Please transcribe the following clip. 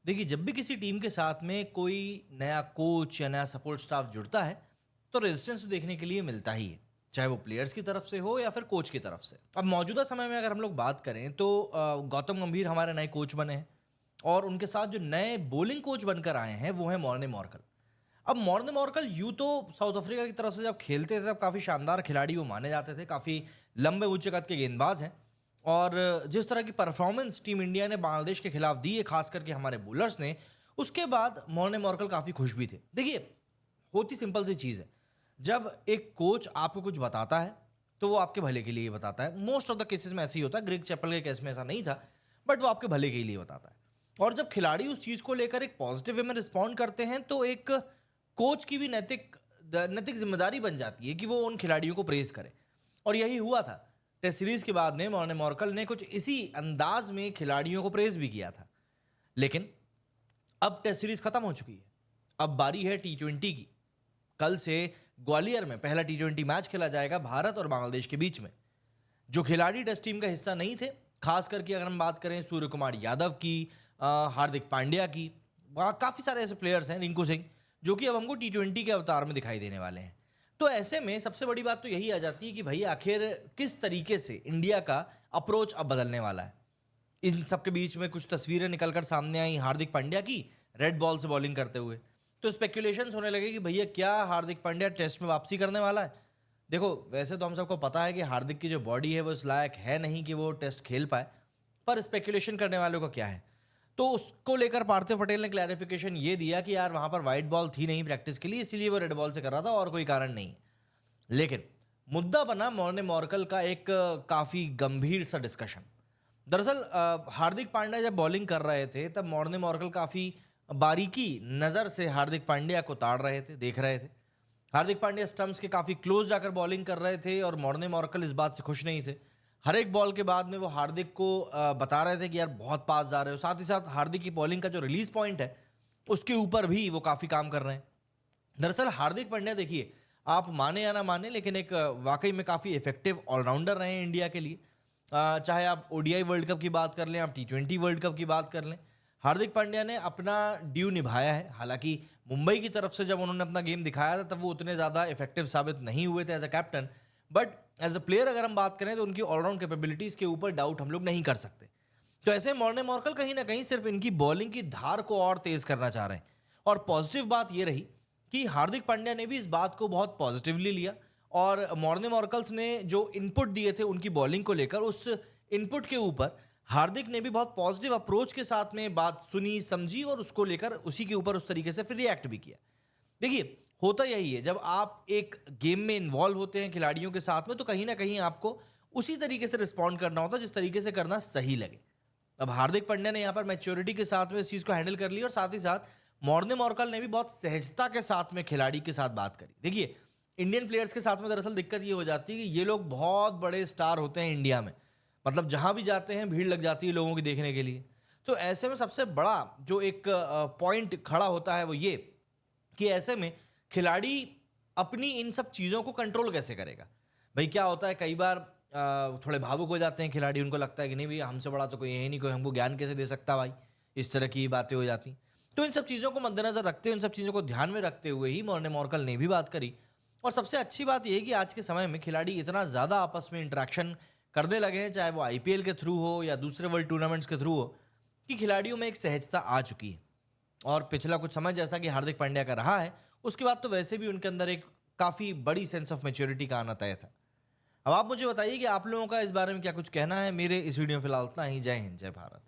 देखिए, जब भी किसी टीम के साथ में कोई नया कोच या नया सपोर्ट स्टाफ जुड़ता है, तो रेजिस्टेंस तो देखने के लिए मिलता ही है, चाहे वो प्लेयर्स की तरफ से हो या फिर कोच की तरफ से। अब मौजूदा समय में अगर हम लोग बात करें तो गौतम गंभीर हमारे नए कोच बने हैं और उनके साथ जो नए बॉलिंग कोच बनकर आए हैं वो है मॉर्ने मॉर्कल। अब मॉर्ने मॉर्कल यूं तो साउथ अफ्रीका की तरफ से जब खेलते थे तब काफ़ी शानदार खिलाड़ी वो माने जाते थे, काफ़ी लंबे ऊंचे कद के गेंदबाज हैं। और जिस तरह की परफॉर्मेंस टीम इंडिया ने बांग्लादेश के खिलाफ दी है, खास करके हमारे बॉलर्स ने, उसके बाद मॉर्ने मॉर्कल काफ़ी खुश भी थे। देखिए, होती सिंपल सी चीज़ है, जब एक कोच आपको कुछ बताता है तो वो आपके भले के लिए बताता है। मोस्ट ऑफ द केसेस में ऐसे ही होता है, ग्रेग चैपल के केस में ऐसा नहीं था, बट वो आपके भले के लिए बताता है। और जब खिलाड़ी उस चीज़ को लेकर एक पॉजिटिव वे में रिस्पॉन्ड करते हैं तो एक कोच की भी नैतिक जिम्मेदारी बन जाती है कि वो उन खिलाड़ियों को प्रेज करे। और यही हुआ था। टेस्ट सीरीज के बाद में मॉर्ने मॉर्कल ने कुछ इसी अंदाज में खिलाड़ियों को प्रेज भी किया था। लेकिन अब टेस्ट सीरीज खत्म हो चुकी है, अब बारी है टी20 की। कल से ग्वालियर में पहला टी20 मैच खेला जाएगा भारत और बांग्लादेश के बीच में। जो खिलाड़ी टेस्ट टीम का हिस्सा नहीं थे, खास करके अगर हम बात करें सूर्य कुमार यादव की, हार्दिक पांड्या की, काफ़ी सारे ऐसे प्लेयर्स हैं, रिंकू सिंह, जो कि अब हमको टी20 के अवतार में दिखाई देने वाले हैं। तो ऐसे में सबसे बड़ी बात तो यही आ जाती है कि भाई आखिर किस तरीके से इंडिया का अप्रोच अब बदलने वाला है। इन सबके बीच में कुछ तस्वीरें निकलकर सामने आई हार्दिक पांड्या की रेड बॉल से बॉलिंग करते हुए। तो स्पेक्यूलेशंस होने लगे कि भैया क्या हार्दिक पांड्या टेस्ट में वापसी करने वाला है। देखो, वैसे तो हम सबको पता है कि हार्दिक की जो बॉडी है वो इस लायक है नहीं कि वो टेस्ट खेल पाए, पर स्पेक्यूलेशन करने वालों का क्या है। तो उसको लेकर पार्थिव पटेल ने क्लैरिफिकेशन ये दिया कि यार वहां पर वाइट बॉल थी नहीं प्रैक्टिस के लिए, इसीलिए वो रेड बॉल से कर रहा था और कोई कारण नहीं। लेकिन मुद्दा बना मॉर्ने मॉर्कल का एक काफ़ी गंभीर सा डिस्कशन। दरअसल हार्दिक पांड्या जब बॉलिंग कर रहे थे तब मॉर्ने मॉर्कल काफ़ी बारीकी नज़र से हार्दिक पांड्या को ताड़ रहे थे, देख रहे थे। हार्दिक पांड्या स्टंप्स के काफ़ी क्लोज जाकर बॉलिंग कर रहे थे और मॉर्ने मॉर्कल इस बात से खुश नहीं थे। हर एक बॉल के बाद में वो हार्दिक को बता रहे थे कि यार बहुत पास जा रहे हो। साथ ही साथ हार्दिक की बॉलिंग का जो रिलीज पॉइंट है उसके ऊपर भी वो काफ़ी काम कर रहे हैं। दरअसल हार्दिक पांड्या, देखिए, आप माने या ना माने, लेकिन एक वाकई में काफ़ी इफेक्टिव ऑलराउंडर रहे हैं इंडिया के लिए। चाहे आप ओडीआई वर्ल्ड कप की बात कर लें, आप टी20 वर्ल्ड कप की बात कर लें, हार्दिक पांड्या ने अपना ड्यू निभाया है। हालांकि मुंबई की तरफ से जब उन्होंने अपना गेम दिखाया था तब वो उतने ज़्यादा इफेक्टिव साबित नहीं हुए थे as a captain, but as a player अगर हम बात करें तो उनकी ऑलराउंड कैपेबिलिटीज़ के ऊपर डाउट हम लोग नहीं कर सकते। तो ऐसे मॉर्ने मॉर्कल कहीं ना कहीं सिर्फ इनकी बॉलिंग की धार को और तेज़ करना चाह रहे हैं। और पॉजिटिव बात ये रही कि हार्दिक पांड्या ने भी इस बात को बहुत पॉजिटिवली लिया और मॉर्ने मॉर्कल्स ने जो इनपुट दिए थे उनकी बॉलिंग को लेकर, उस इनपुट के ऊपर हार्दिक ने भी बहुत पॉजिटिव अप्रोच के साथ में बात सुनी, समझी और उसको लेकर उसी के ऊपर उस तरीके से फिर रिएक्ट भी किया। देखिए, होता यही है, जब आप एक गेम में इन्वॉल्व होते हैं खिलाड़ियों के साथ में तो कहीं ना कहीं आपको उसी तरीके से रिस्पॉन्ड करना होता है जिस तरीके से करना सही लगे। अब हार्दिक पांड्या ने यहाँ पर मैच्योरिटी के साथ में इस चीज़ को हैंडल कर लिया और साथ ही साथ मॉर्ने मॉर्कल ने भी बहुत सहजता के साथ में खिलाड़ी के साथ बात करी। देखिए, इंडियन प्लेयर्स के साथ में दरअसल दिक्कत ये हो जाती है कि ये लोग बहुत बड़े स्टार होते हैं इंडिया में, मतलब जहाँ भी जाते हैं भीड़ लग जाती है लोगों की देखने के लिए। तो ऐसे में सबसे बड़ा जो एक पॉइंट खड़ा होता है वो ये कि ऐसे में खिलाड़ी अपनी इन सब चीज़ों को कंट्रोल कैसे करेगा। भाई क्या होता है, कई बार थोड़े भावुक हो जाते हैं खिलाड़ी, उनको लगता है कि नहीं भैया हमसे बड़ा तो कोई है ही नहीं, कोई हमको ज्ञान कैसे दे सकता भाई, इस तरह की बातें हो जाती। तो इन सब चीज़ों को मद्देनजर रखते हुए, इन सब चीज़ों को ध्यान में रखते हुए ही मॉर्ने मॉर्कल ने भी बात करी। और सबसे अच्छी बात यह है कि आज के समय में खिलाड़ी इतना ज़्यादा आपस में इंटरेक्शन करने लगे हैं, चाहे वो आईपीएल के थ्रू हो या दूसरे वर्ल्ड टूर्नामेंट्स के थ्रू हो, कि खिलाड़ियों में एक सहजता आ चुकी है। और पिछला कुछ समय जैसा कि हार्दिक पांड्या का रहा है, उसके बाद तो वैसे भी उनके अंदर एक काफ़ी बड़ी सेंस ऑफ मैच्योरिटी का आना तय था। अब आप मुझे बताइए कि आप लोगों का इस बारे में क्या कुछ कहना है। मेरे इस वीडियो में फिलहाल इतना ही। जय हिंद, जय भारत।